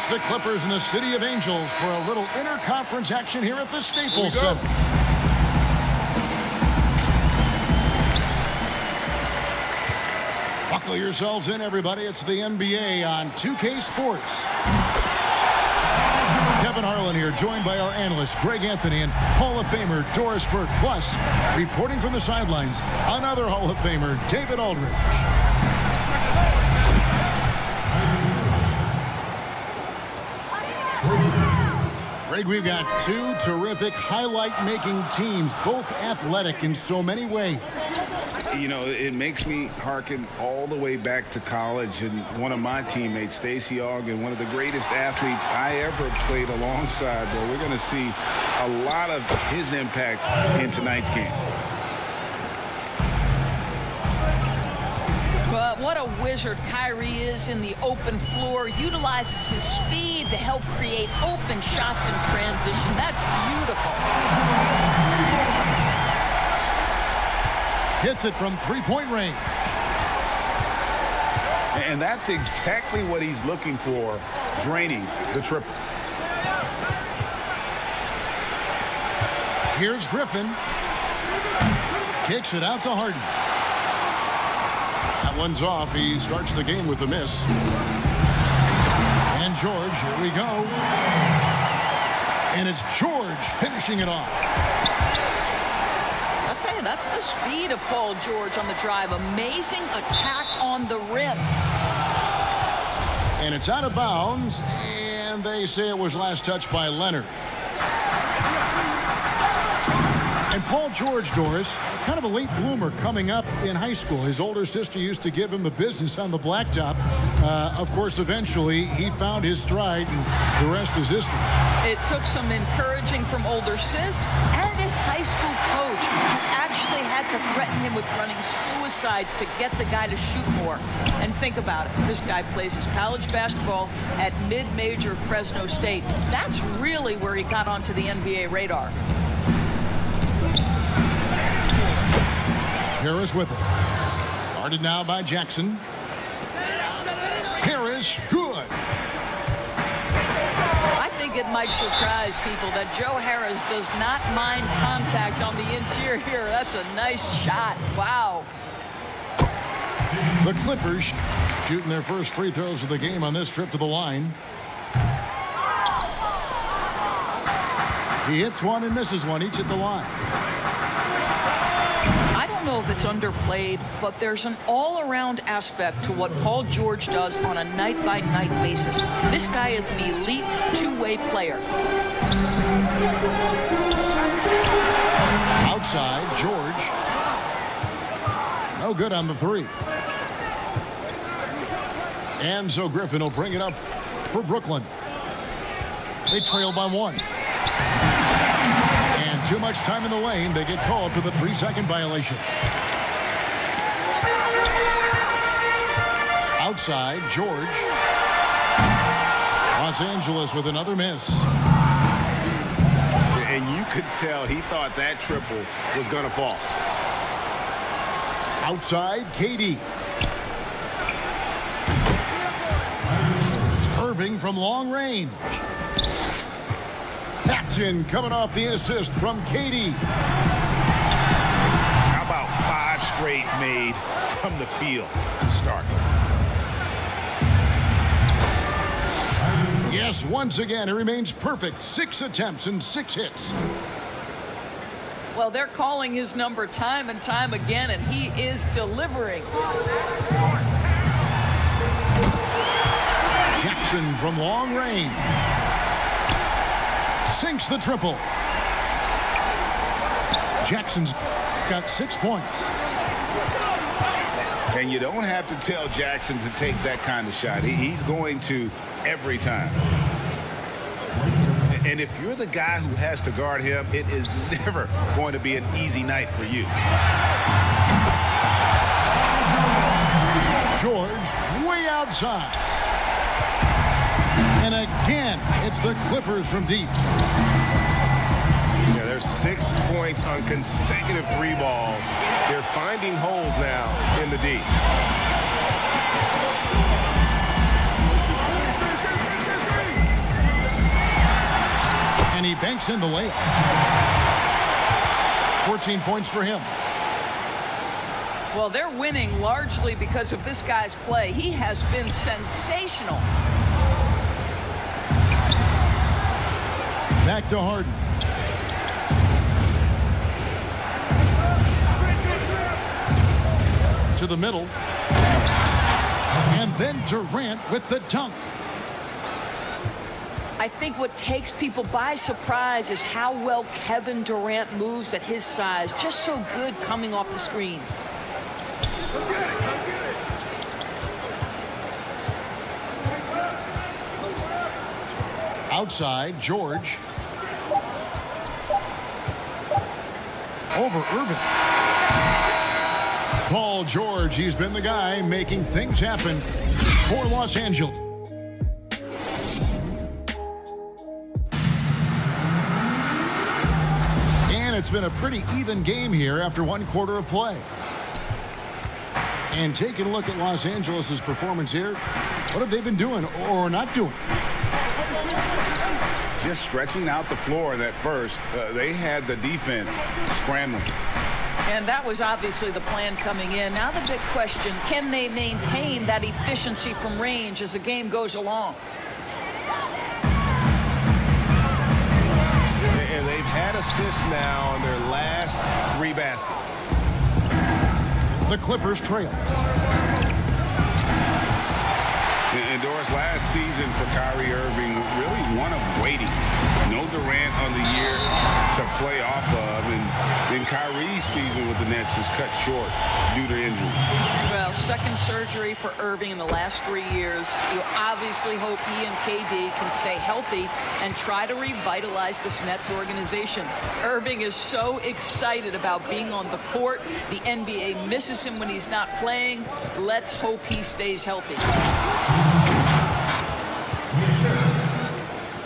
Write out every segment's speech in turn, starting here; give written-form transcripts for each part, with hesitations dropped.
It's the Clippers and the City of Angels for a little interconference action here at the Staples Center. Buckle yourselves in, everybody. It's the NBA on 2K Sports. Kevin Harlan here, joined by our analyst, Greg Anthony, and Hall of Famer Doris Burke. Plus, reporting from the sidelines, another Hall of Famer, David Aldridge. Greg, we've got two terrific highlight-making teams, both athletic in so many ways. You know, it makes me hearken all the way back to college, and one of my teammates, Stacey Auggen, one of the greatest athletes I ever played alongside. Well, we're going to see a lot of his impact in tonight's game. But what a wizard Kyrie is in the open floor. Utilizes his speed to help create open shots in transition. That's beautiful. Hits it from three-point range. And that's exactly what he's looking for, draining the triple. Here's Griffin. Kicks it out to Harden. That one's off. He starts the game with a miss. And George, here we go. And it's George finishing it off. I'll tell you, that's the speed of Paul George on the drive. Amazing attack on the rim. And it's out of bounds, and they say it was last touched by Leonard. And Paul George, Doris, kind of a late bloomer coming up in high school. His older sister used to give him the business on the blacktop. Of course, eventually, he found his stride, and the rest is history. It took some encouraging from older sis and his high school coach, who actually had to threaten him with running suicides to get the guy to shoot more. And think about it. This guy plays his college basketball at mid-major Fresno State. That's really where he got onto the NBA radar. Harris with it. Guarded now by Jackson. Harris, good. I think it might surprise people that Joe Harris does not mind contact on the interior. That's a nice shot. Wow. The Clippers shooting their first free throws of the game on this trip to the line. He hits one and misses one, each at the line. I don't know if it's underplayed, but there's an all-around aspect to what Paul George does on a night-by-night basis. This guy is an elite two-way player. Outside, George. No good on the three. And so Griffin will bring it up for Brooklyn. They trail by one. And too much time in the lane. They get called for the 3-second violation. Outside, George. Los Angeles with another miss. And you could tell he thought that triple was going to fall. Outside, KD. Irving from long range. That's in, coming off the assist from KD. How about 5 straight made from the field to start? Yes, once again, it remains perfect. 6 attempts and 6 hits. Well, they're calling his number time and time again, and he is delivering. Jackson from long range. Sinks the triple. Jackson's got 6 points. And you don't have to tell Jackson to take that kind of shot. He's going to every time. And if you're the guy who has to guard him, it is never going to be an easy night for you. George way outside. And again, it's the Clippers from deep. Yeah, there's 6 points on consecutive 3 balls. They're finding holes now in the D. And he banks in the layup. 14 points for him. Well, they're winning largely because of this guy's play. He has been sensational. Back to Harden. To the middle. And then Durant with the dunk. I think what takes people by surprise is how well Kevin Durant moves at his size. Just so good coming off the screen. Outside, George. Over Irving. Paul George, he's been the guy making things happen for Los Angeles. And it's been a pretty even game here after one quarter of play. And taking a look at Los Angeles' performance here, what have they been doing or not doing? Just stretching out the floor that first. They had the defense scrambling. And that was obviously the plan coming in. Now the big question, can they maintain that efficiency from range as the game goes along? And they've had assists now on their last 3 baskets. The Clippers trail. And Doris, last season for Kyrie Irving, really one of waiting. No Durant on the year to play off of. And then Kyrie's season with the Nets was cut short due to injury. Well, second surgery for Irving in the last 3 years. You obviously hope he and KD can stay healthy and try to revitalize this Nets organization. Irving is so excited about being on the court. The NBA misses him when he's not playing. Let's hope he stays healthy.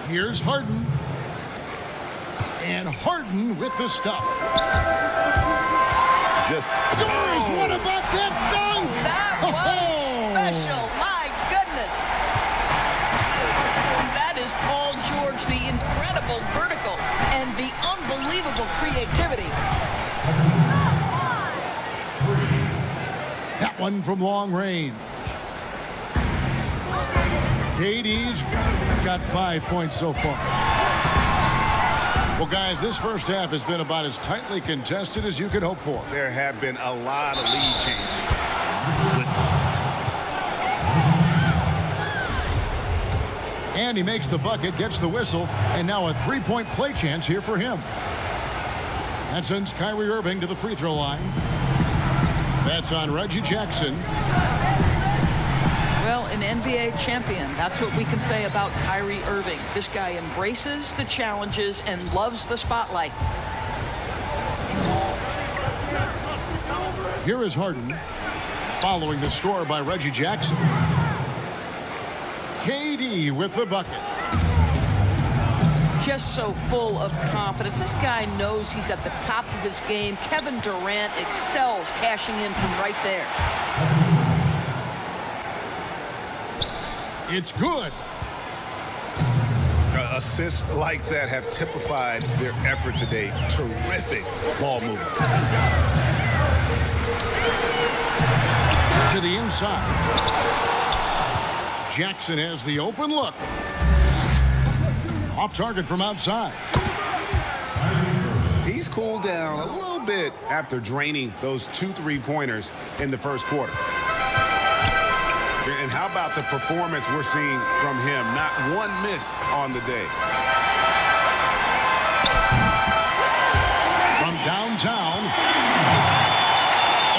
Here's Harden. And Harden with the stuff. Just Doris, what about that dunk? That was special. My goodness. That is Paul George, the incredible vertical and the unbelievable creativity. That one from long range. KD's got 5 points so far. Well, guys, this first half has been about as tightly contested as you could hope for. there have been a lot of lead changes. And he makes the bucket, gets the whistle, and now a three-point play chance here for him. That sends Kyrie Irving to the free throw line. That's on Reggie Jackson. Well, an NBA champion. That's what we can say about Kyrie Irving. This guy embraces the challenges and loves the spotlight. Here is Harden, following the score by Reggie Jackson. KD with the bucket. Just so full of confidence. This guy knows he's at the top of his game. Kevin Durant excels cashing in from right there. It's good. Assists like that have typified their effort today. Terrific ball movement. To the inside. Jackson has the open look. Off target from outside. He's cooled down a little bit after draining those 2 3-pointers in the first quarter. And how about the performance we're seeing from him? Not one miss on the day. From downtown.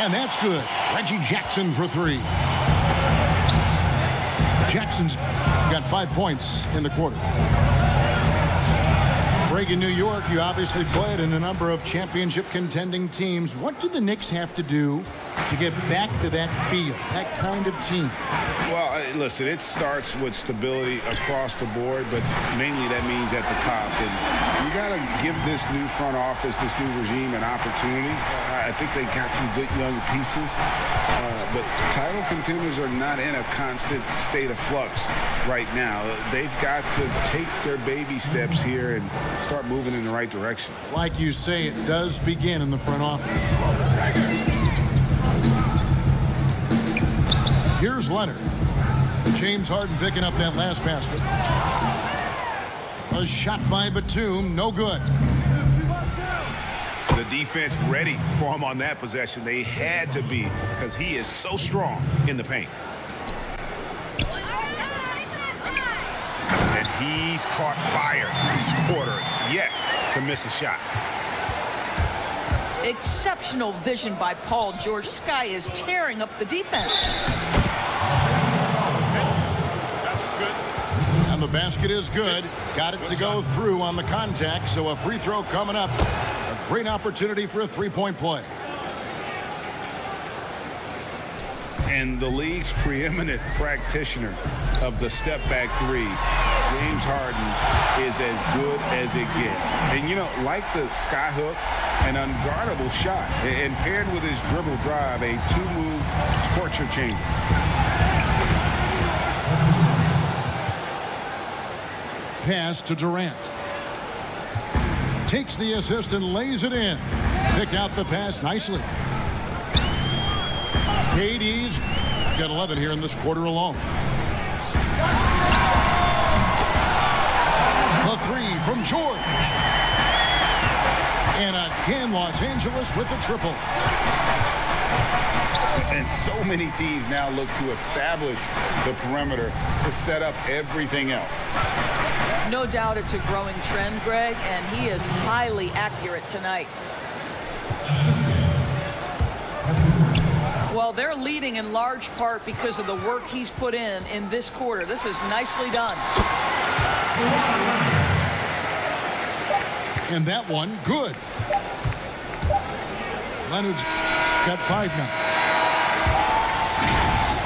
And that's good. Reggie Jackson for 3. Jackson's got 5 points in the quarter. Greg, in New York, you obviously played in a number of championship contending teams. What do the Knicks have to do to get back to that feel, that kind of team? Well, listen, it starts with stability across the board, but mainly that means at the top. And you got to give this new front office, this new regime, an opportunity. I think they got some good young pieces, but title contenders are not in a constant state of flux right now. They've got to take their baby steps here and start moving in the right direction. Like you say, it does begin in the front office. Here's Leonard. James Harden picking up that last basket. A shot by Batum, no good. The defense ready for him on that possession. They had to be, because he is so strong in the paint. And he's caught fire this quarter, yet to miss a shot. Exceptional vision by Paul George. This guy is tearing up the defense. And the basket is good. Got it to go through on the contact, so a free throw coming up. A great opportunity for a three-point play. And the league's preeminent practitioner of the step-back three, James Harden, is as good as it gets. And, you know, like the skyhook, an unguardable shot, and paired with his dribble drive, a two-move torture chamber. Pass to Durant. Takes the assist and lays it in. Picked out the pass nicely. KD's got 11 here in this quarter alone. The three from George. And again, Los Angeles with the triple. And so many teams now look to establish the perimeter to set up everything else. No doubt it's a growing trend, Greg, and he is highly accurate tonight. Well, they're leading in large part because of the work he's put in this quarter. This is nicely done. And that one, good. Leonard's got 5 now.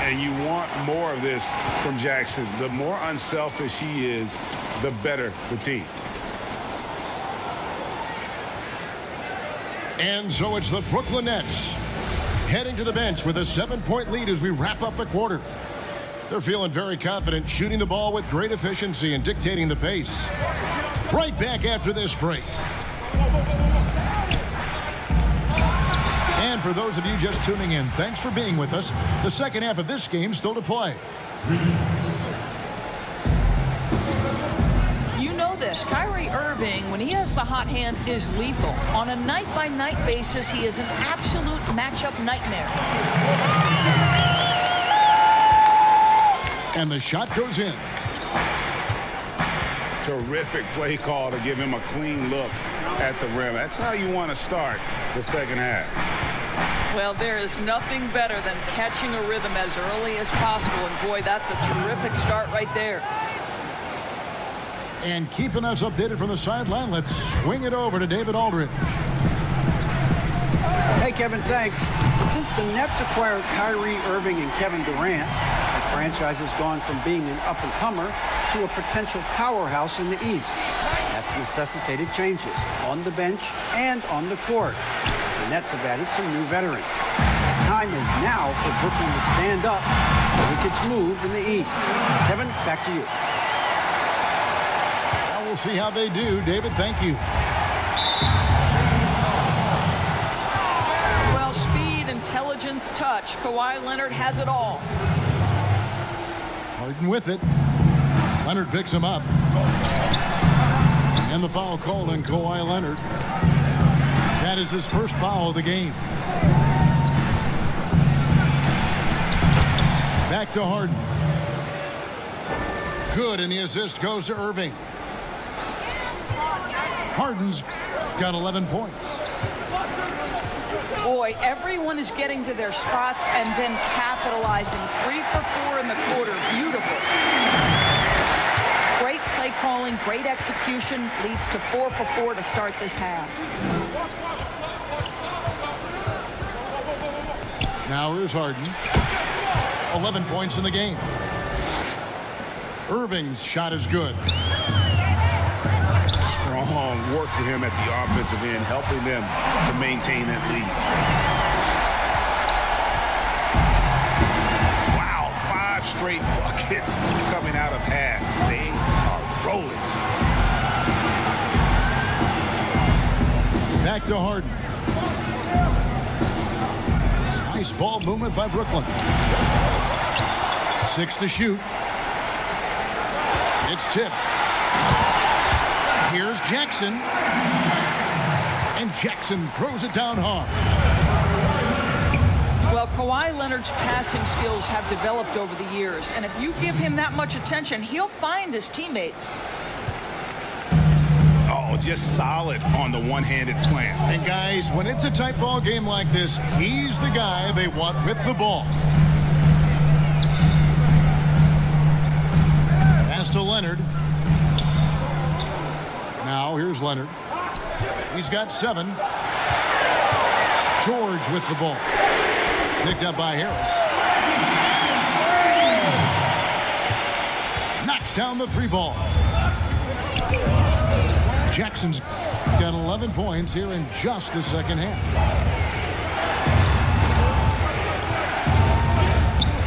And you want more of this from Jackson. The more unselfish he is, the better the team. And so it's the Brooklyn Nets heading to the bench with a 7-point lead as we wrap up the quarter. They're feeling very confident, shooting the ball with great efficiency and dictating the pace. Right back after this break. And for those of you just tuning in, thanks for being with us. The second half of this game still to play. You know this. Kyrie Irving, when he has the hot hand, is lethal. On a night-by-night basis, he is an absolute matchup nightmare. And the shot goes in. Terrific play call to give him a clean look at the rim. That's how you want to start the second half. Well, there is nothing better than catching a rhythm as early as possible. And, boy, that's a terrific start right there. And keeping us updated from the sideline, let's swing it over to David Aldridge. Hey, Kevin, thanks. Since the Nets acquired Kyrie Irving and Kevin Durant, the franchise has gone from being an up-and-comer to a potential powerhouse in the East. That's necessitated changes on the bench and on the court. The Nets have added some new veterans. The time is now for Brooklyn to stand up and make its move in the East. Kevin, back to you. Now we'll see how they do. David, thank you. Well, speed, intelligence, touch. Kawhi Leonard has it all. Harden with it. Leonard picks him up. And the foul called on Kawhi Leonard. That is his first foul of the game. Back to Harden. Good, and the assist goes to Irving. Harden's got 11 points. Boy, everyone is getting to their spots and then capitalizing. 3 for 4 in the quarter. Beautiful. Great play calling, great execution, leads to 4 for 4 to start this half. Now here's Harden. 11 points in the game. Irving's shot is good. Strong work for him at the offensive end, helping them to maintain that lead. Wow, 5 straight buckets coming out of half. They are rolling. Back to Harden. Nice ball movement by Brooklyn. 6 to shoot. It's tipped. Here's Jackson. And Jackson throws it down hard. Well, Kawhi Leonard's passing skills have developed over the years, and if you give him that much attention, he'll find his teammates. Oh, just solid on the one-handed slam. And guys, when it's a tight ball game like this, he's the guy they want with the ball. Pass to Leonard. Now here's Leonard. He's got 7. George with the ball. Picked up by Harris. Knocks down the 3 ball. Jackson's got 11 points here in just the second half.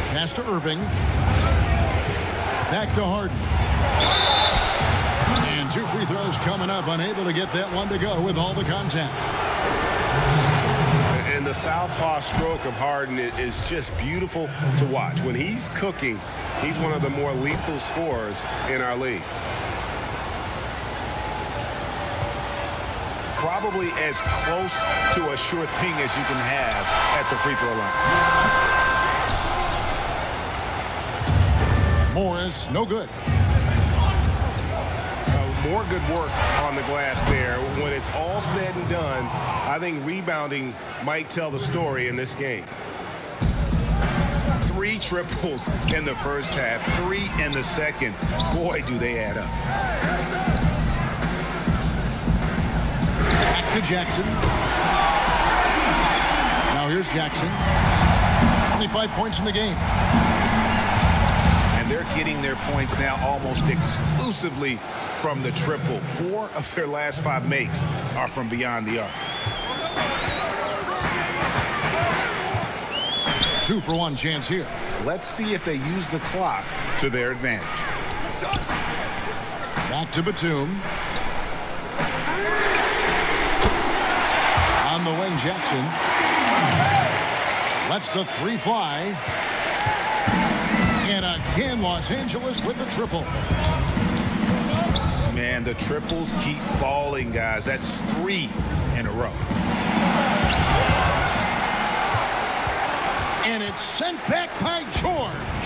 Pass to Irving. Back to Harden. And 2 free throws coming up. Unable to get that one to go with all the contact. And the southpaw stroke of Harden is just beautiful to watch. When he's cooking, he's one of the more lethal scorers in our league. Probably as close to a sure thing as you can have at the free throw line. Morris, no good. More good work on the glass there. When it's all said and done, I think rebounding might tell the story in this game. 3 triples in the first half, 3 in the second. Boy, do they add up. Back to Jackson. Now here's Jackson. 25 points in the game. And they're getting their points now almost exclusively from the triple. 4 of their last 5 makes are from beyond the arc. 2-for-1 chance here. Let's see if they use the clock to their advantage. Back to Batum. On the wing, Jackson. Lets the 3 fly. And again, Los Angeles with the triple. Man, the triples keep falling, guys. That's 3 in a row. And it's sent back by George.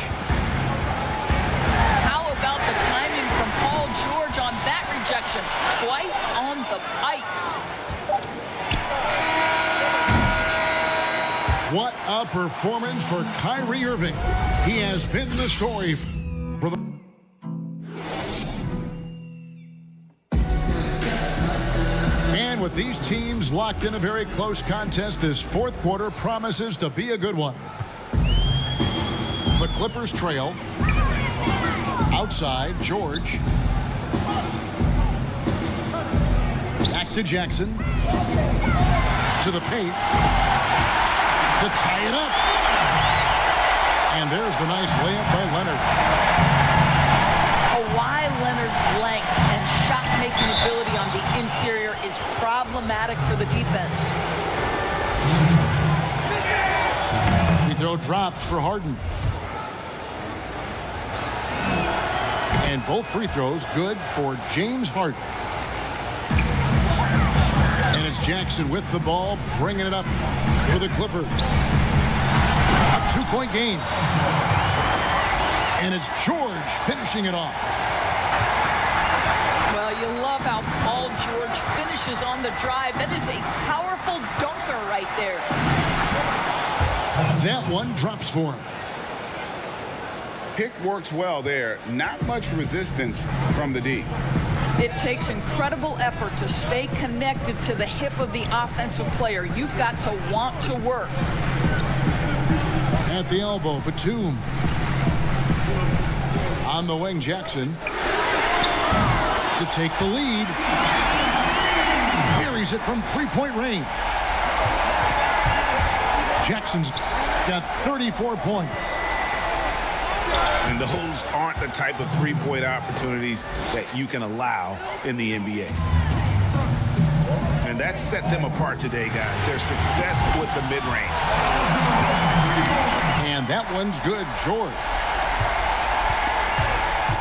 How about the timing from Paul George on that rejection? Twice on the pipes. What a performance for Kyrie Irving. He has been the story for the... And with these teams locked in a very close contest, this 4th quarter promises to be a good one. The Clippers trail. Outside, George. Back to Jackson. To the paint. To tie it up. And there's the nice layup by Leonard. Kawhi Leonard's length and shot-making ability on the interior is problematic for the defense. Free throw drops for Harden. And both free throws good for James Harden. And it's Jackson with the ball, bringing it up for the Clippers. A 2-point game. And it's George finishing it off. Well, you love how Paul George finishes on the drive. That is a powerful dunker right there. That one drops for him. Pick works well there. Not much resistance from the D. It takes incredible effort to stay connected to the hip of the offensive player. You've got to want to work. At the elbow, Batum. On the wing, Jackson. To take the lead. Buries it from 3-point range. Jackson's got 34 points. And those aren't the type of 3-point opportunities that you can allow in the NBA. And that set them apart today, guys. Their success with the mid-range. And that one's good, George.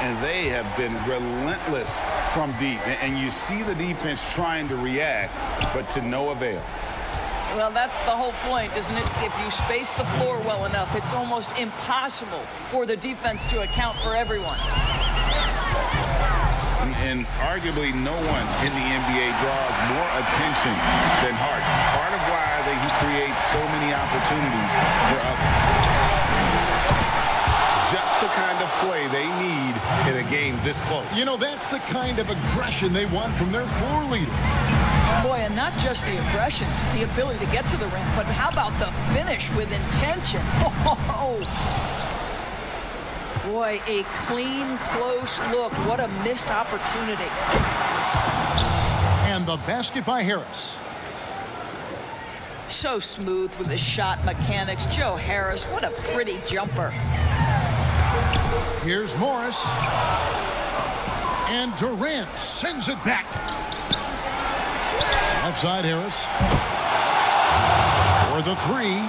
And they have been relentless from deep. And you see the defense trying to react, but to no avail. Well, that's the whole point, isn't it? If you space the floor well enough, it's almost impossible for the defense to account for everyone. And arguably no one in the NBA draws more attention than Harden. Part of why he creates so many opportunities for others. Just the kind of play they need in a game this close. You know, that's the kind of aggression they want from their floor leader. Boy, and not just the aggression, the ability to get to the rim, but how about the finish with intention? Oh, boy, a clean, close look. What a missed opportunity. And the basket by Harris. So smooth with his shot mechanics. Joe Harris, what a pretty jumper. Here's Morris. And Durant sends it back. Left side, Harris. For the three.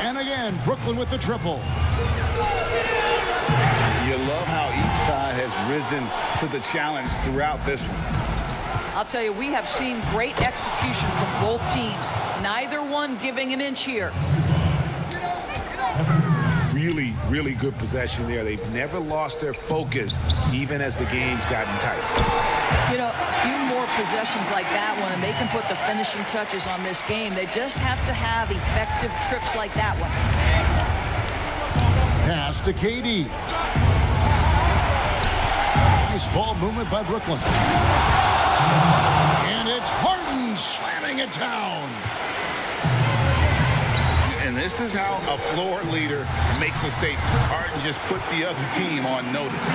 And again, Brooklyn with the triple. You love how each side has risen to the challenge throughout this one. I'll tell you, we have seen great execution from both teams. Neither one giving an inch here. Really, really good possession there. They've never lost their focus, even as the game's gotten tight. You know, a few more possessions like that one, and they can put the finishing touches on this game. They just have to have effective trips like that one. Pass to KD. Nice ball movement by Brooklyn. And it's Harden slamming it down. And this is how a floor leader makes a statement. Harden just put the other team on notice.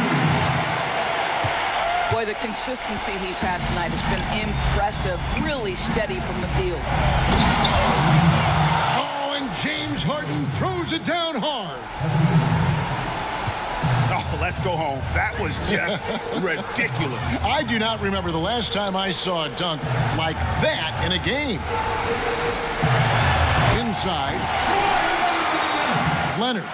Boy, the consistency he's had tonight has been impressive. Really steady from the field. Oh, and James Harden throws it down hard. Oh, let's go home. That was just ridiculous. I do not remember the last time I saw a dunk like that in a game. Inside. Leonard.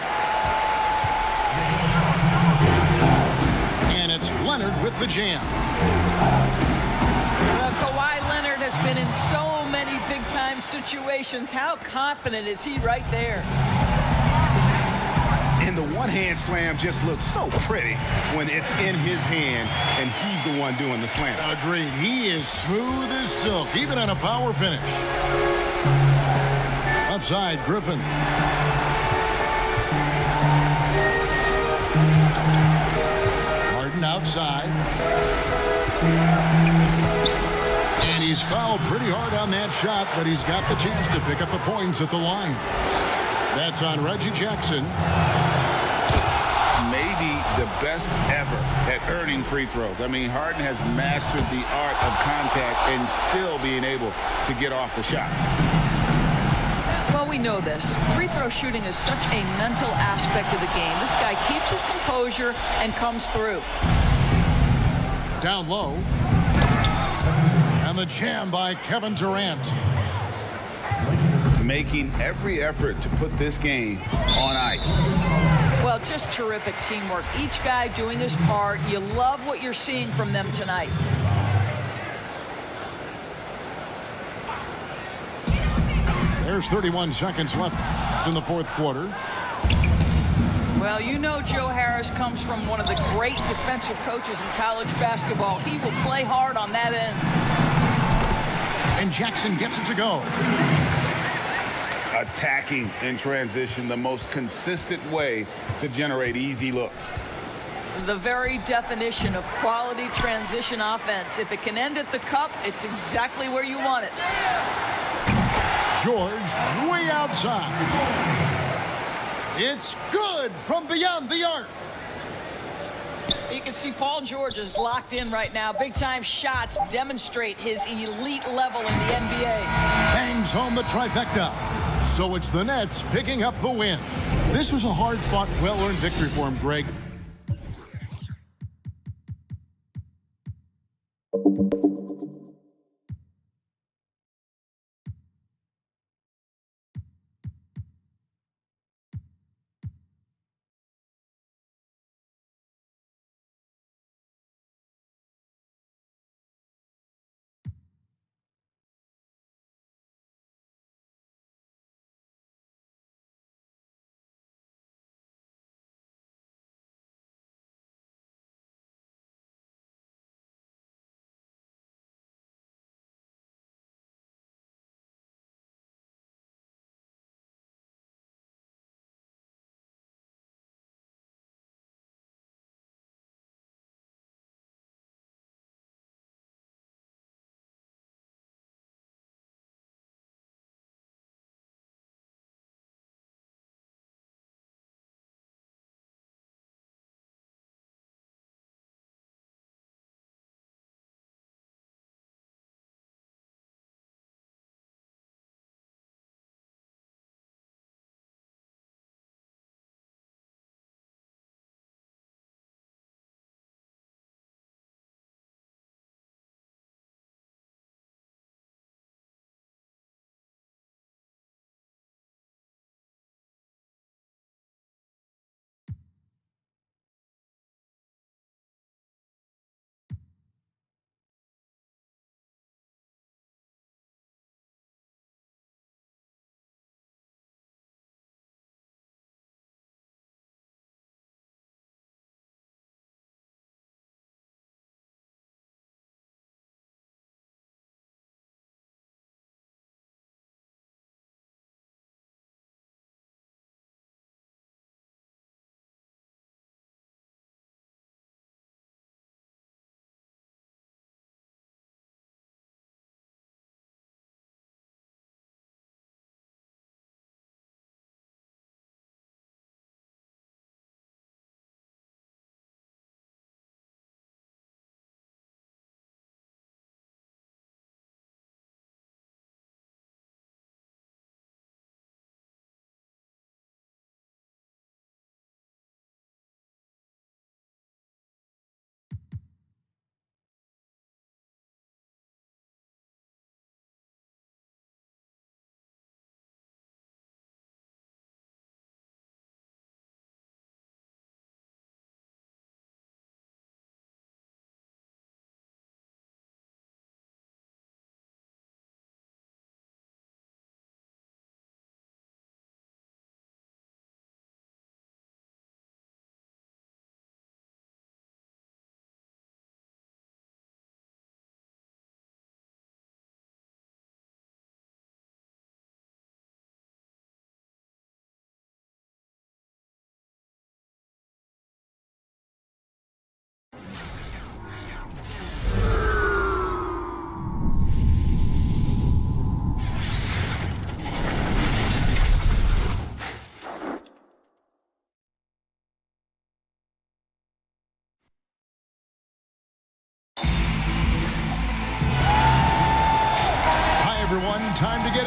And it's Leonard with the jam. Well, Kawhi Leonard has been in so many big-time situations. How confident is he right there? And the one-hand slam just looks so pretty when it's in his hand and he's the one doing the slam. Agreed. He is smooth as silk, even on a power finish. Left side, Griffin. Harden outside. And he's fouled pretty hard on that shot, but he's got the chance to pick up the points at the line. That's on Reggie Jackson. Maybe the best ever at earning free throws. I mean, Harden has mastered the art of contact and still being able to get off the shot. Well, we know this. Free throw shooting is such a mental aspect of the game. This guy keeps his composure and comes through. Down low. And the jam by Kevin Durant. Making every effort to put this game on ice. Well, just terrific teamwork. Each guy doing his part. You love what you're seeing from them tonight. There's 31 seconds left in the fourth quarter. Well, you know Joe Harris comes from one of the great defensive coaches in college basketball. He will play hard on that end. And Jackson gets it to go. Attacking in transition, the most consistent way to generate easy looks. The very definition of quality transition offense. If it can end at the cup, it's exactly where you want it. George way outside. It's good from beyond the arc. You can see Paul George is locked in right now. Big-time shots demonstrate his elite level in the NBA. Bangs home the trifecta. So it's the Nets picking up the win. This was a hard-fought, well-earned victory for him, Greg.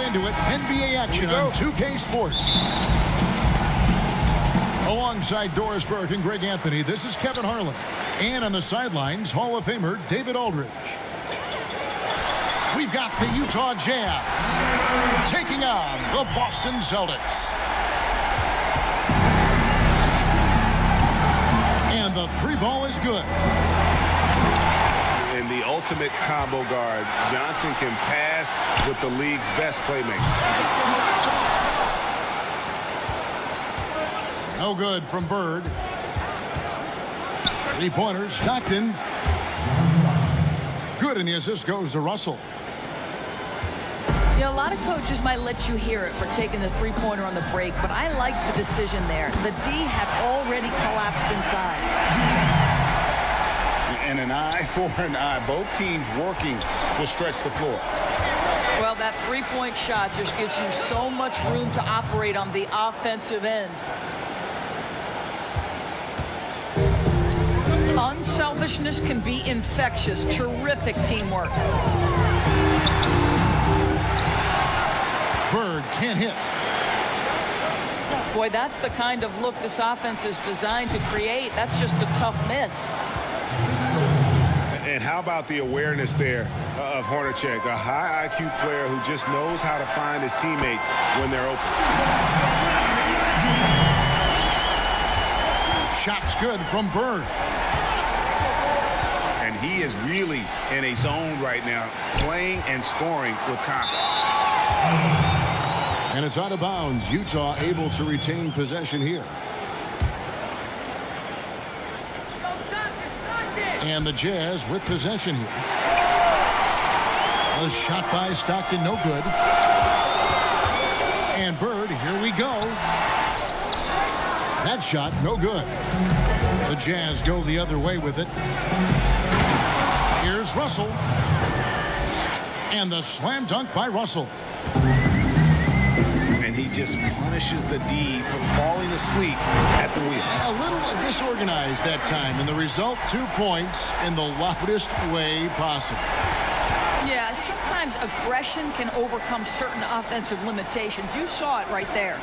into it. NBA action on 2K Sports. Alongside Doris Burke and Greg Anthony, this is Kevin Harlan. And on the sidelines, Hall of Famer David Aldridge. We've got the Utah Jazz taking on the Boston Celtics. And the three ball is good. In the ultimate combo guard, Johnson can pass with the league's best playmaker. No good from Bird. Three-pointers, Stockton. Good, and the assist goes to Russell. You know, a lot of coaches might let you hear it for taking the three-pointer on the break, but I like the decision there. The D had already collapsed inside. And an eye for an eye. Both teams working to stretch the floor. Well, that three-point shot just gives you so much room to operate on the offensive end. Unselfishness can be infectious. Terrific teamwork. Bird can't hit. Boy, that's the kind of look this offense is designed to create. That's just a tough miss. And how about the awareness there of Hornacek, a high IQ player who just knows how to find his teammates when they're open. Shot's good from Bird. And he is really in a zone right now, playing and scoring with confidence. And it's out of bounds. Utah able to retain possession here. And the Jazz with possession here. A shot by Stockton, no good. And Bird, here we go. That shot, no good. The Jazz go the other way with it. Here's Russell. And the slam dunk by Russell. And he just punishes the D for falling asleep at the wheel. A little disorganized that time, and the result, 2 points in the loudest way possible. Yeah, sometimes aggression can overcome certain offensive limitations. You saw it right there.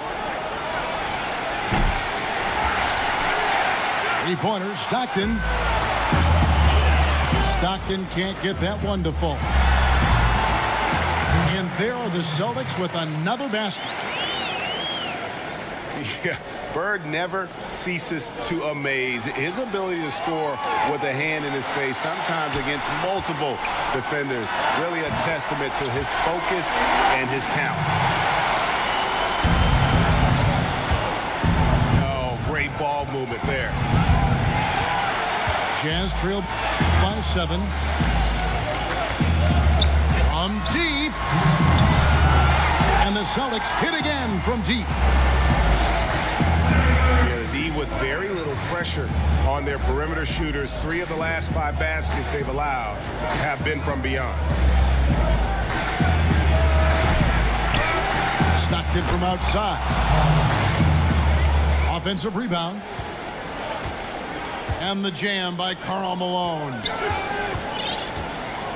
Three-pointer, Stockton. Stockton can't get that one to fall. And there are the Celtics with another basket. Yeah, Bird never ceases to amaze. His ability to score with a hand in his face, sometimes against multiple defenders, really a testament to his focus and his talent. Oh, great ball movement there. Jazz trail by 7. From deep. And the Celtics hit again from deep. Yeah, the D with very little pressure on their perimeter shooters. 3 of the last 5 baskets they've allowed have been from beyond. Stockton from outside. Offensive rebound. And the jam by Karl Malone.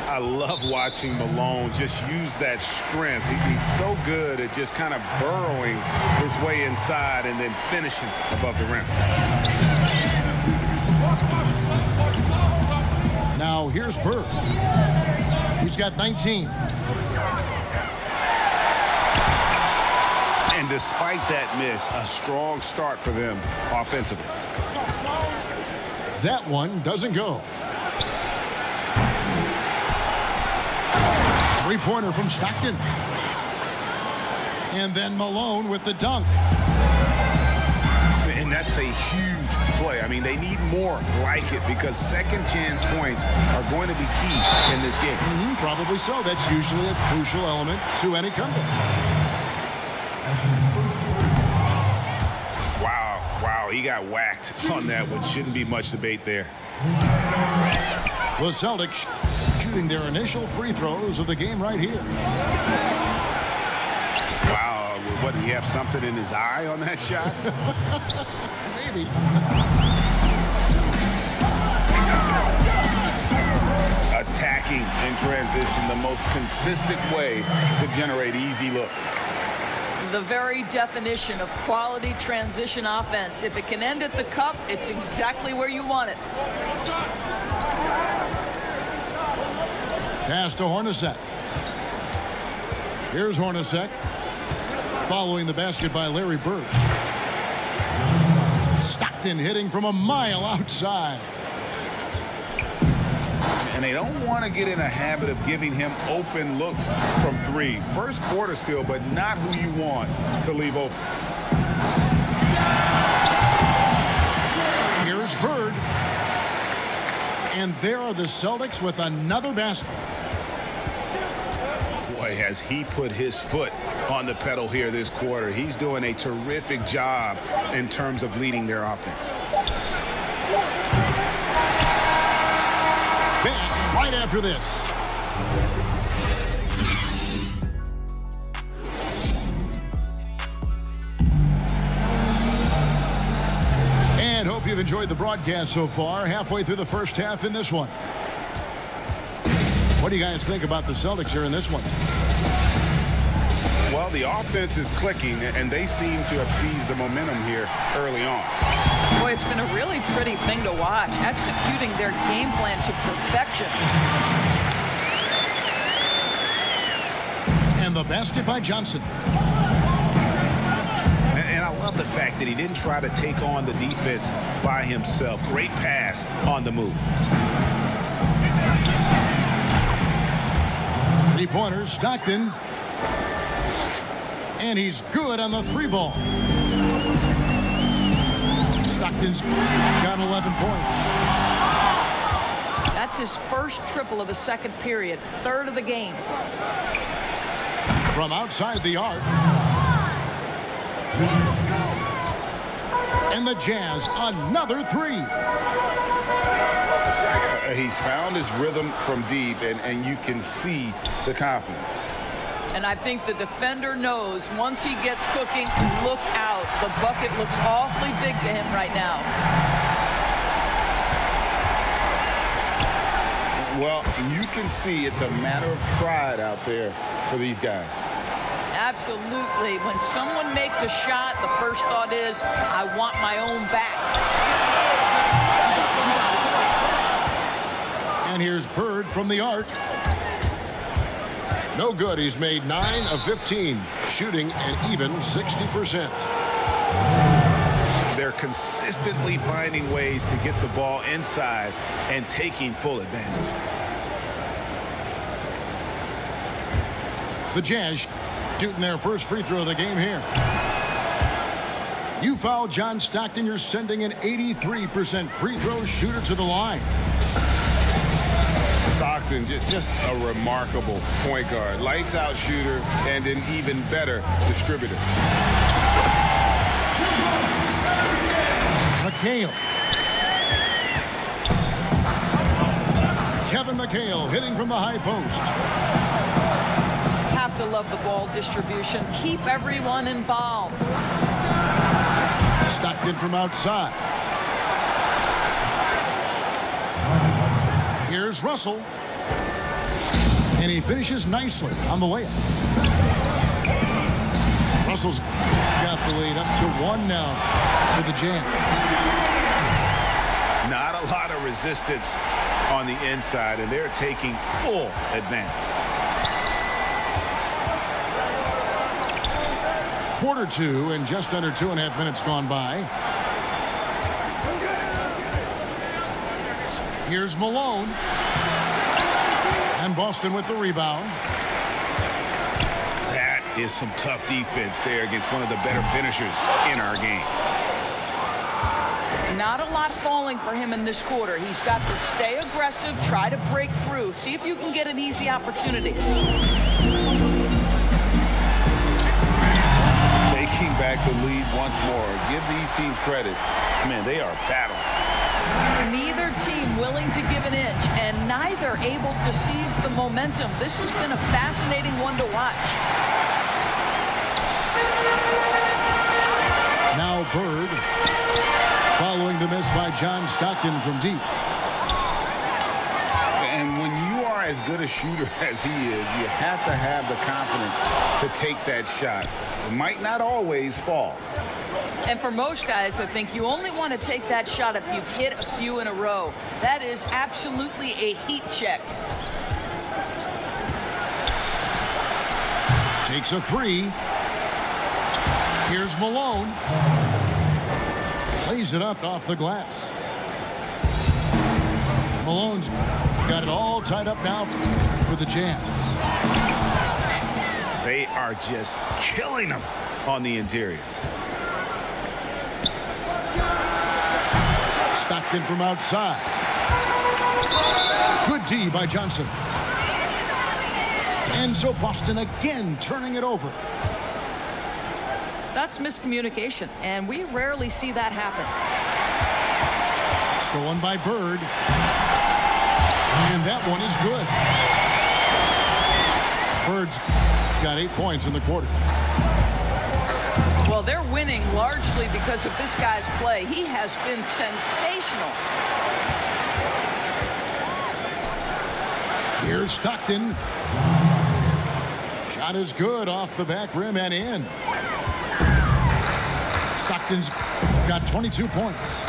I love watching Malone just use that strength. He's so good at just kind of burrowing his way inside and then finishing above the rim. Now here's Bird. He's got 19. And despite that miss, a strong start for them offensively. That one doesn't go. Three-pointer from Stockton. And then Malone with the dunk. And that's a huge play. I mean, they need more like it because second chance points are going to be key in this game. Probably so. That's usually a crucial element to any comeback. Wow, he got whacked on that one. Shouldn't be much debate there. The Celtics shooting their initial free throws of the game right here. Wow, what, did he have something in his eye on that shot? Maybe. attacking in transition, the most consistent way to generate easy looks. The very definition of quality transition offense. If it can end at the cup, it's exactly where you want it. Pass to Hornacek. Here's Hornacek. Following the basket by Larry Bird. Stockton hitting from a mile outside. And they don't want to get in a habit of giving him open looks from three. First quarter still, but not who you want to leave open. Here's Bird. And there are the Celtics with another basket. Boy, has he put his foot on the pedal here this quarter. He's doing a terrific job in terms of leading their offense. Back right after this. And hope you've enjoyed the broadcast so far. Halfway through the first half in this one. What do you guys think about the Celtics here in this one? Well, the offense is clicking, and they seem to have seized the momentum here early on. Boy, it's been a really pretty thing to watch, executing their game plan to perfection. And the basket by Johnson. And I love the fact that he didn't try to take on the defense by himself. Great pass on the move. Three-pointers, Stockton. And he's good on the three ball. Stockton's got 11 points. That's his first triple of the second period, third of the game. From outside the arc. And the Jazz, another three. He's found his rhythm from deep, and you can see the confidence. And I think the defender knows once he gets cooking, look out. The bucket looks awfully big to him right now. Well, you can see it's a matter of pride out there for these guys. Absolutely. When someone makes a shot, the first thought is, I want my own back. And here's Bird from the arc. No good. He's made 9 of 15, shooting an even 60%. They're consistently finding ways to get the ball inside and taking full advantage. The Jazz shooting their first free throw of the game here. You foul John Stockton, you're sending an 83% free throw shooter to the line. Stockton, just a remarkable point guard. Lights out shooter and an even better distributor. McHale. Kevin McHale hitting from the high post. Have to love the ball distribution. Keep everyone involved. Stockton from outside. Here's Russell. And he finishes nicely on the layup. Russell's got the lead up to 1 now for the Jazz. Not a lot of resistance on the inside, and they're taking full advantage. Quarter 2 and just under 2.5 minutes gone by. Here's Malone. And Boston with the rebound. That is some tough defense there against one of the better finishers in our game. Not a lot falling for him in this quarter. He's got to stay aggressive, try to break through, see if you can get an easy opportunity. Taking back the lead once more. Give these teams credit. Man, they are battling. Neither team willing to give an inch, and neither able to seize the momentum. This has been a fascinating one to watch. Now Bird, following the miss by John Stockton from deep. And when you as good a shooter as he is, you have to have the confidence to take that shot. It might not always fall. And for most guys, I think you only want to take that shot if you've hit a few in a row. That is absolutely a heat check. Takes a three. Here's Malone. Lays it up off the glass. Malone's got it all tied up now for the Jazz. They are just killing them on the interior. Stockton from outside. Good D by Johnson. And so Boston again turning it over. That's miscommunication, and we rarely see that happen. Stolen by Bird. And that one is good. Bird's got 8 points in the quarter. Well, they're winning largely because of this guy's play. He has been sensational. Here's Stockton. Shot is good off the back rim and in. Stockton's got 22 points.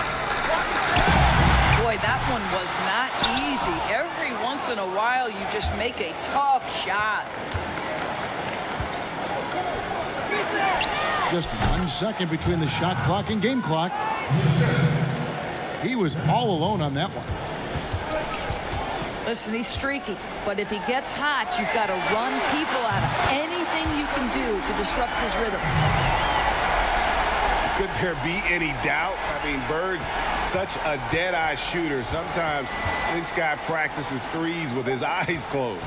Boy, that one was not easy. Every once in a while, you just make a tough shot. Just 1 second between the shot clock and game clock. He was all alone on that one. Listen, he's streaky, but if he gets hot, you've got to run people out of anything you can do to disrupt his rhythm. Could there be any doubt? I mean, Bird's such a dead-eye shooter. Sometimes this guy practices threes with his eyes closed.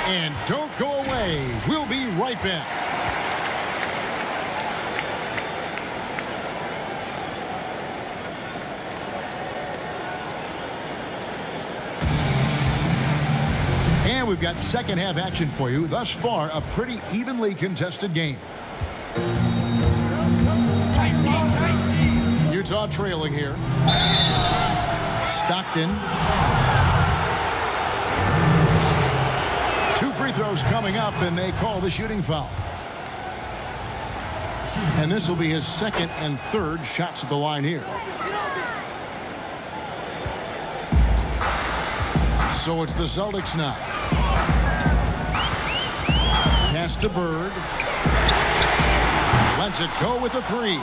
And don't go away. We'll be right back. And we've got second half action for you. Thus far, a pretty evenly contested game. Utah trailing here. Stockton. 2 free throws coming up, and they call the shooting foul. And this will be his second and third shots at the line here. So it's the Celtics now. Pass to Bird. Lets it go with a three.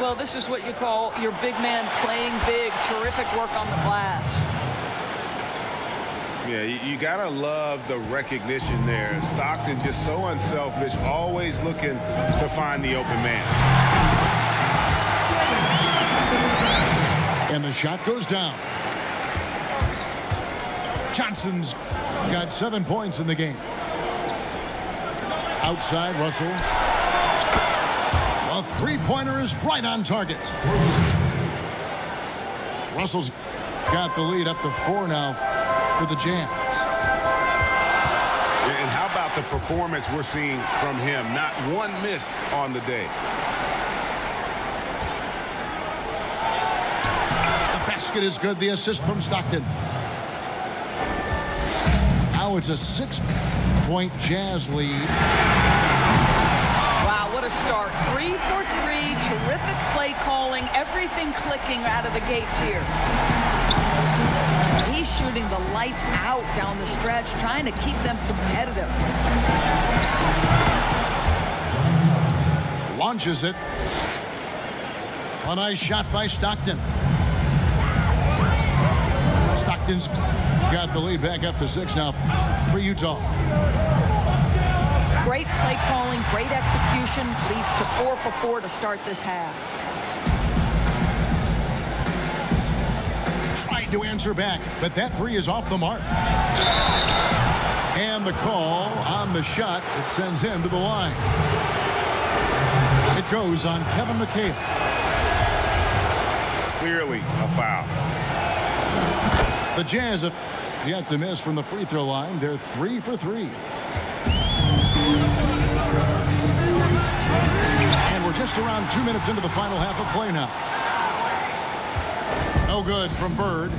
Well, this is what you call your big man playing big. Terrific work on the glass. Yeah, you got to love the recognition there. Stockton just so unselfish, always looking to find the open man. And the shot goes down. Johnson's got 7 points in the game. Outside, Russell. A three-pointer is right on target. Russell's got the lead up to 4 now for the Jazz. And how about the performance we're seeing from him? Not one miss on the day. The basket is good. The assist from Stockton. Now it's a 6-point Jazz lead. Wow, what a start. 3 for 3. Terrific play calling. Everything clicking out of the gates here. He's shooting the lights out down the stretch, trying to keep them competitive. Launches it. A nice shot by Stockton. Stockton's got the lead back up to 6 now for Utah. Great play calling, great execution. Leads to 4 for 4 to start this half. Tried to answer back, but that three is off the mark. And the call on the shot that sends him to the line. It goes on Kevin McHale. Clearly a foul. The Jazz have yet to miss from the free throw line. They're 3 for 3. And we're just around 2 minutes into the final half of play now. No good from Bird.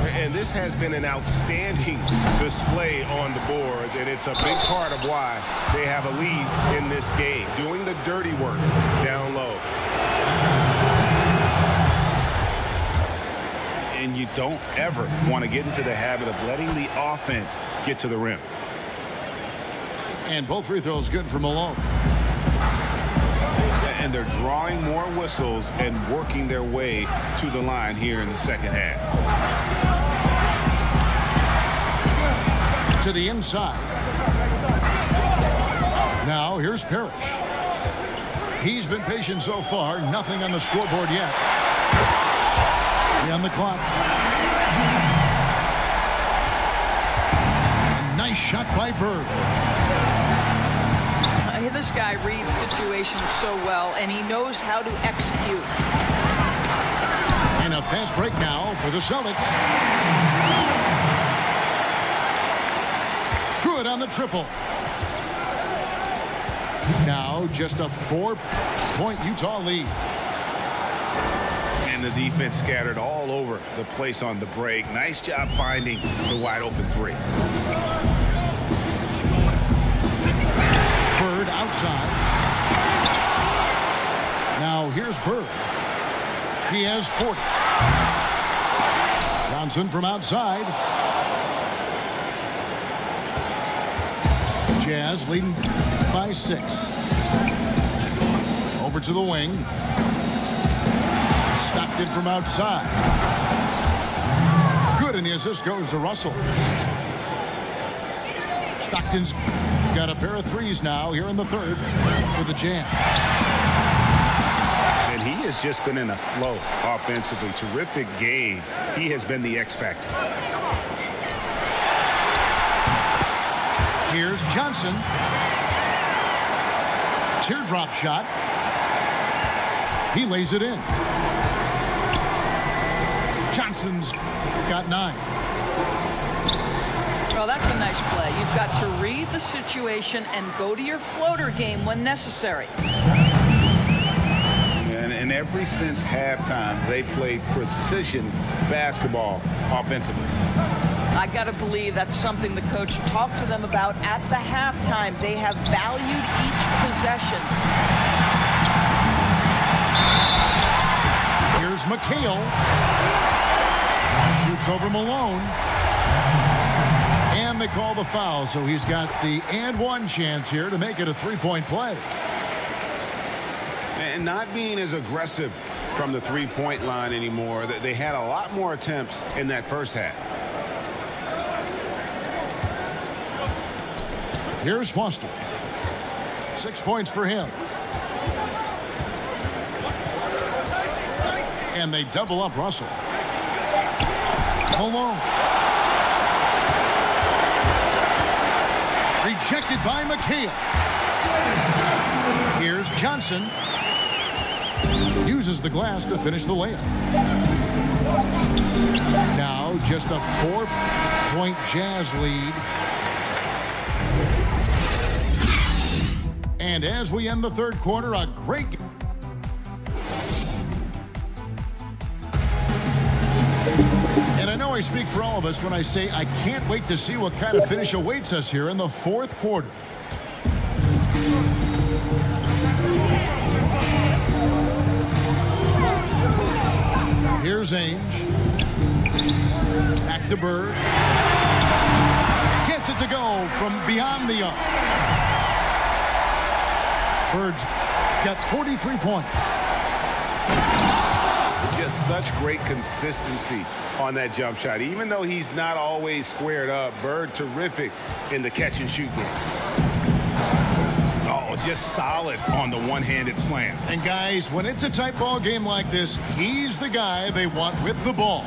And this has been an outstanding display on the boards, and it's a big part of why they have a lead in this game, doing the dirty work down low. And you don't ever want to get into the habit of letting the offense get to the rim. And both free throws good for Malone. And they're drawing more whistles and working their way to the line here in the second half. To the inside. Now here's Parrish. He's been patient so far. Nothing on the scoreboard yet. On the clock. A nice shot by Bird. This guy reads situations so well, and he knows how to execute. And a fast break now for the Celtics. Good on the triple. Now just a 4-point Utah lead. And the defense scattered all over the place on the break. Nice job finding the wide open three. Bird outside. Now here's Bird. He has 40. Johnson from outside. Jazz leading by 6. Over to the wing. Stockton from outside. Good, and the assist goes to Russell. Stockton's got a pair of threes now here in the third for the Jam. And he has just been in a flow offensively. Terrific game. He has been the X factor. Here's Johnson. Teardrop shot. He lays it in. Johnson's got 9. Well, that's a nice play. You've got to read the situation and go to your floater game when necessary. And ever since halftime, they played precision basketball offensively. I got to believe that's something the coach talked to them about at the halftime. They have valued each possession. Here's McHale. Shoots over Malone. And they call the foul, so he's got the and one chance here to make it a 3-point play. And not being as aggressive from the three-point line anymore. They had a lot more attempts in that first half. Here's Foster. 6 points for him. And they double up Russell. Malone. Rejected by McHale. Here's Johnson. Uses the glass to finish the layup. Now just a 4-point Jazz lead. And as we end the third quarter, a great... And I know I speak for all of us when I say I can't wait to see what kind of finish awaits us here in the fourth quarter. Here's Ainge. Back to Bird. Gets it to go from beyond the arc. Bird's got 43 points. Just such great consistency on that jump shot. Even though he's not always squared up, Bird terrific in the catch and shoot game. Oh, just solid on the one-handed slam. And guys, when it's a tight ball game like this, he's the guy they want with the ball.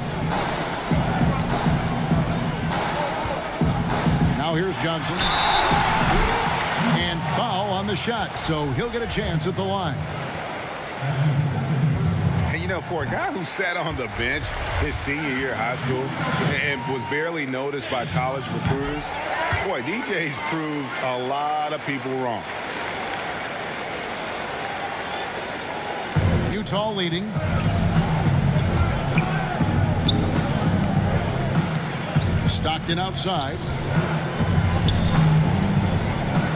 Now here's Johnson. And foul on the shot, so he'll get a chance at the line. And, you know, for a guy who sat on the bench his senior year of high school and was barely noticed by college recruiters, boy, DJ's proved a lot of people wrong. Utah leading. Stockton outside.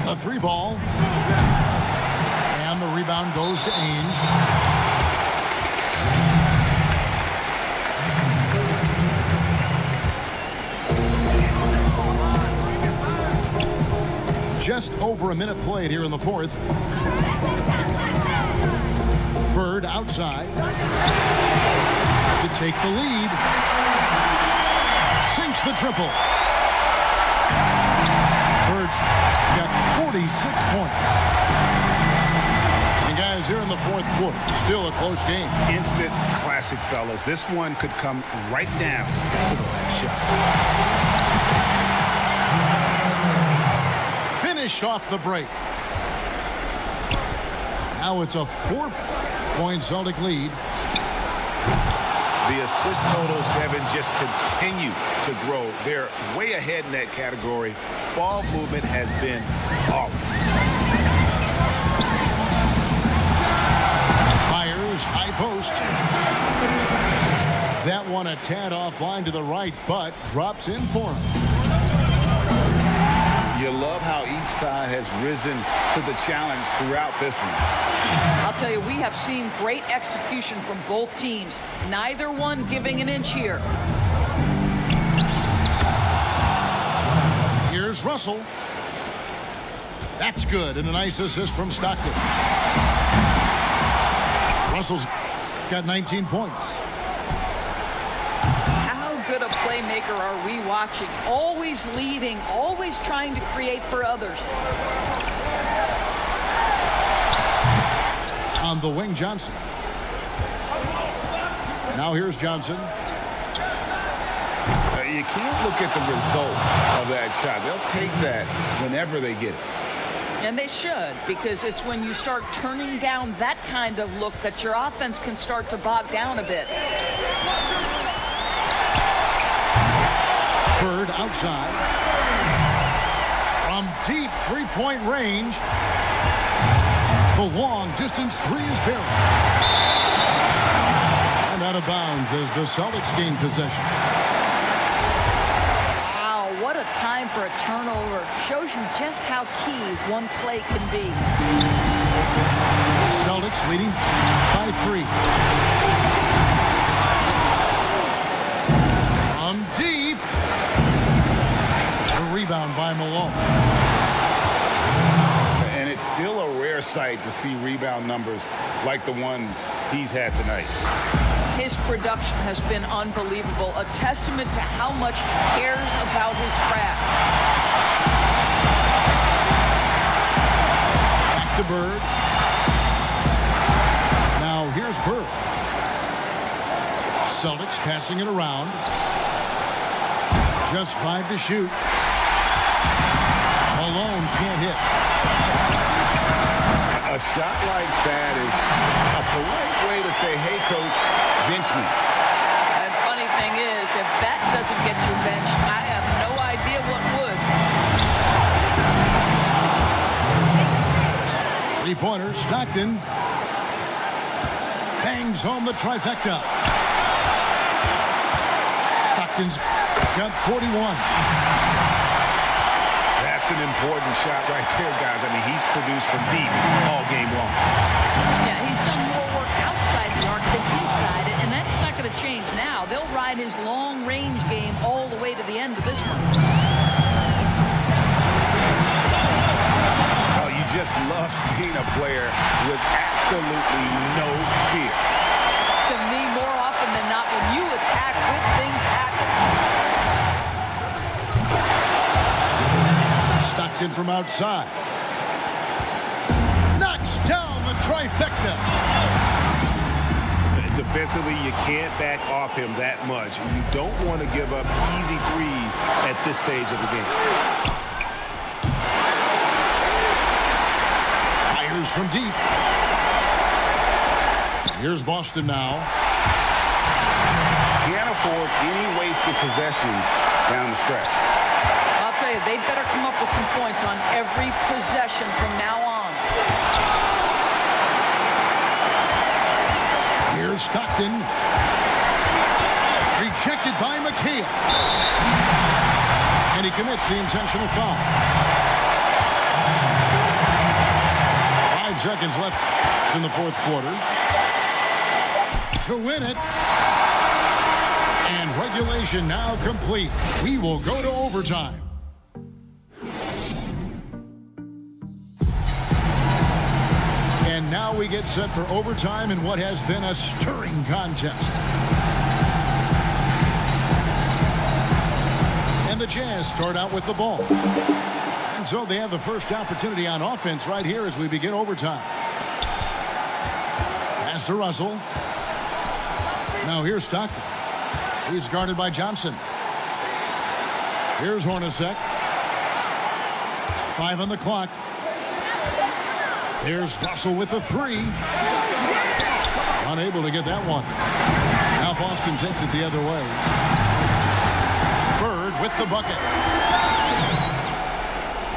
A 3-ball. And the rebound goes to Ainge. Just over a minute played here in the fourth. Bird outside to take the lead. Sinks the triple. Bird's got 46 points. And guys, here in the fourth quarter, still a close game. Instant classic, fellas. This one could come right down to the last shot. Finish off the break. Now it's a 4-point Celtic lead. The assist totals, Devin, just continue to grow. They're way ahead in that category. Ball movement has been flawless. Fires, high post. That one a tad offline to the right, but drops in for him. You love how each side has risen to the challenge throughout this one. I'll tell you, we have seen great execution from both teams. Neither one giving an inch here. Here's Russell. That's good, and a nice assist from Stockton. Russell's got 19 points. How good a playmaker are we watching? Always leading, always trying to create for others. On the wing, Johnson. Now here's Johnson. You can't look at the result of that shot. They'll take that whenever they get it. And they should, because it's when you start turning down that kind of look that your offense can start to bog down a bit. Bird outside. From deep three-point range. The long distance three is buried. And out of bounds as the Celtics gain possession. Wow, what a time for a turnover. Shows you just how key one play can be. Celtics leading by 3. From deep. The rebound by Malone. And it's still a rare sight to see rebound numbers like the ones he's had tonight. His production has been unbelievable, a testament to how much he cares about his craft. Back to Bird. Now here's Bird. Celtics passing it around. Just 5 to shoot. Malone can't hit. A shot like that is a polite way to say, hey, coach, bench me. And funny thing is, if that doesn't get you benched, I have no idea what would. Three-pointer, Stockton. Bangs home the trifecta. Stockton's got 41. That's an important shot right there, guys. I mean, he's produced from deep all game long. Yeah, he's done more work outside the arc than inside it, and that's not going to change now. They'll ride his long-range game all the way to the end of this one. Oh, you just love seeing a player with absolutely no fear. To me, more often than not, when you attack, good things happen. Stockton from outside. Knocks down the trifecta. Defensively, you can't back off him that much. You don't want to give up easy threes at this stage of the game. Fires from deep. Here's Boston now. Can't afford any wasted possessions down the stretch. I'll tell you, they'd better come up with some points on every possession from now on. Here's Stockton. Rejected by McHale. And he commits the intentional foul. 5 seconds left in the fourth quarter. To win it. And regulation now complete. We will go to overtime. And now we get set for overtime in what has been a stirring contest. And the Jazz start out with the ball. And so they have the first opportunity on offense right here as we begin overtime. Pass to Russell. Now here's Stockton. He's guarded by Johnson. Here's Hornacek. 5 on the clock. Here's Russell with the 3. Unable to get that one. Now Boston takes it the other way. Bird with the bucket.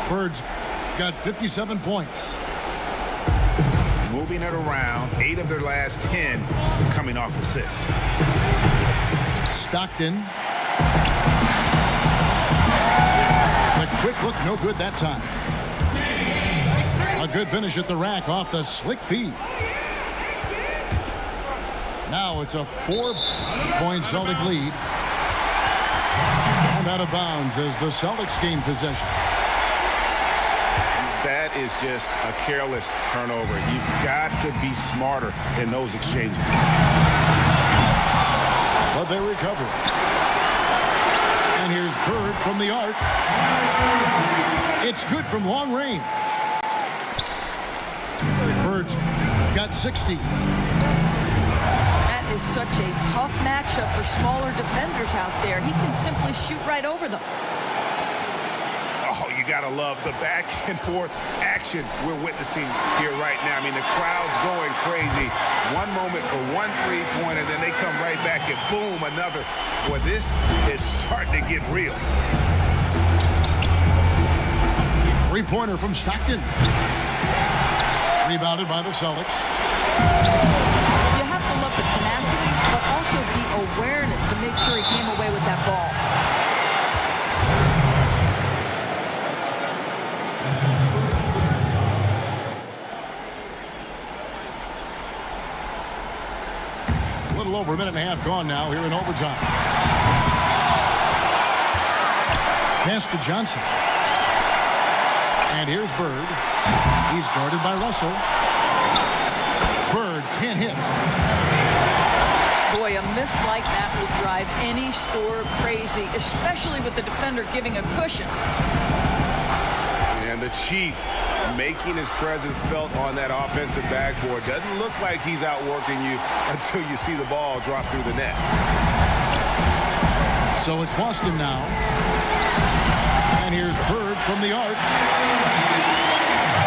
Bird's got 57 points. Moving it around, 8 of their last 10 coming off assists. Stockton. The quick look, no good that time. A good finish at the rack off the slick feed. Now it's a 4-point Celtic lead. And out of bounds as the Celtics gain possession. That is just a careless turnover. You've got to be smarter in those exchanges. But they recover it. And here's Bird from the arc. It's good from long range. Bird's got 60. That is such a tough matchup for smaller defenders out there. He can simply shoot right over them. Oh, you got to love the back and forth action we're witnessing here right now. I mean, the crowd's going crazy. One moment for one three-pointer, then they come right back and boom, another. Boy, this is starting to get real. Three-pointer from Stockton. Rebounded by the Celtics. You have to love the tenacity, but also the awareness to make sure he came away with that ball. A little over a minute and a half gone now here in overtime. Pass to Johnson. And here's Bird. He's guarded by Russell. Bird can't hit. Boy, a miss like that will drive any scorer crazy, especially with the defender giving a cushion. And the Chief making his presence felt on that offensive backboard. Doesn't look like he's outworking you until you see the ball drop through the net. So it's Boston now. And here's Bird from the arc.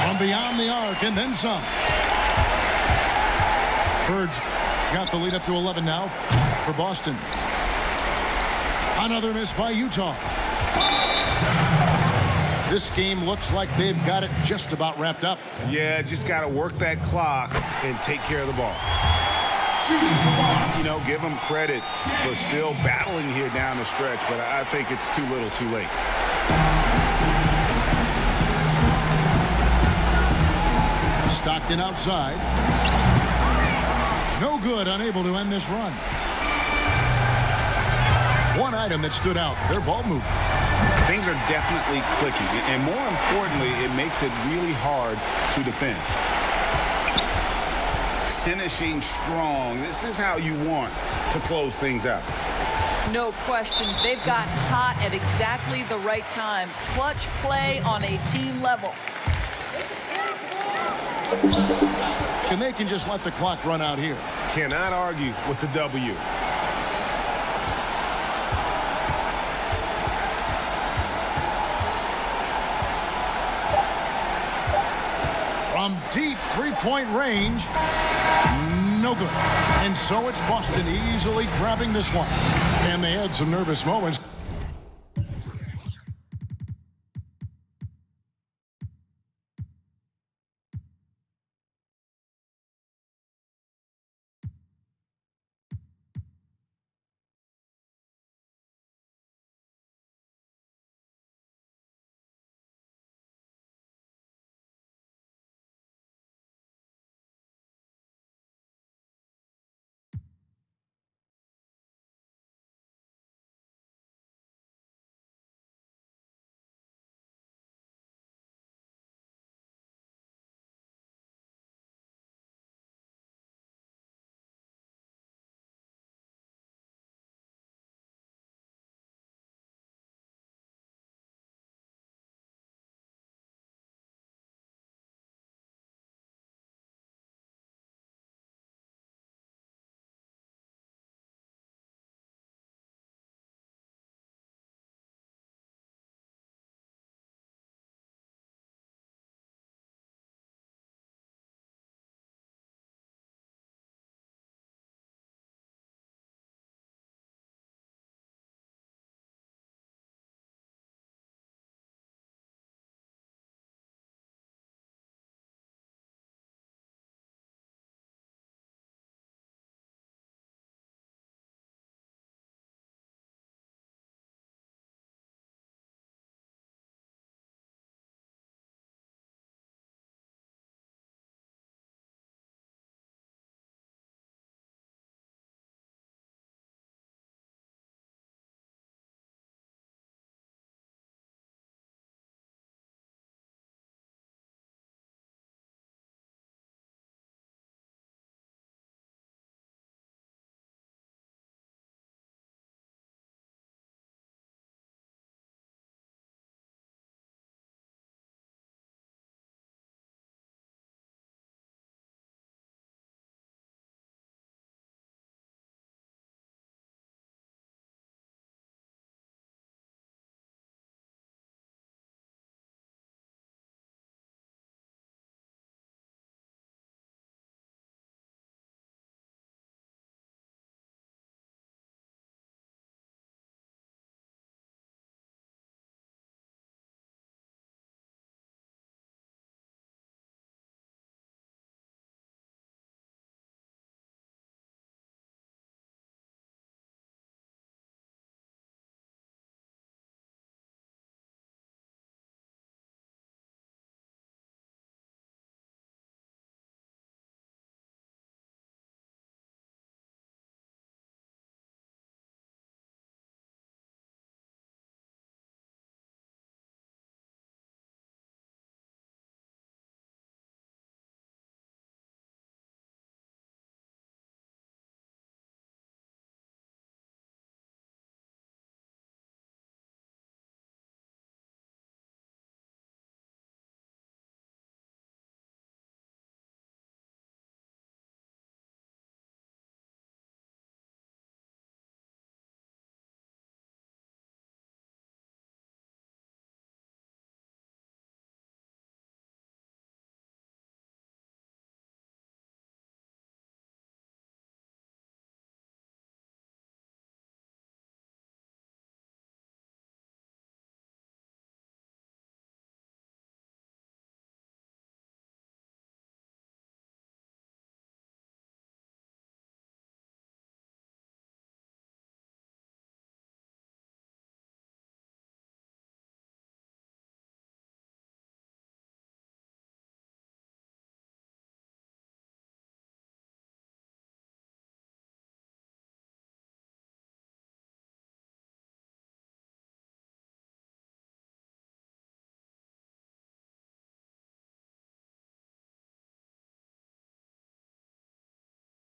From beyond the arc and then some. Bird's got the lead up to 11 now for Boston. Another miss by Utah. This game looks like they've got it just about wrapped up. Yeah, just got to work that clock and take care of the ball. You know, give them credit for still battling here down the stretch, but I think it's too little too late. Stockton outside. No good, unable to end this run. One item that stood out, their ball movement. Things are definitely clicking, and more importantly, it makes it really hard to defend. Finishing strong. This is how you want to close things out. No question. They've got hot at exactly the right time. Clutch play on a team level. And they can just let the clock run out here. Cannot argue with the W. From deep three-point range, no good. And so it's Boston easily grabbing this one. And they had some nervous moments.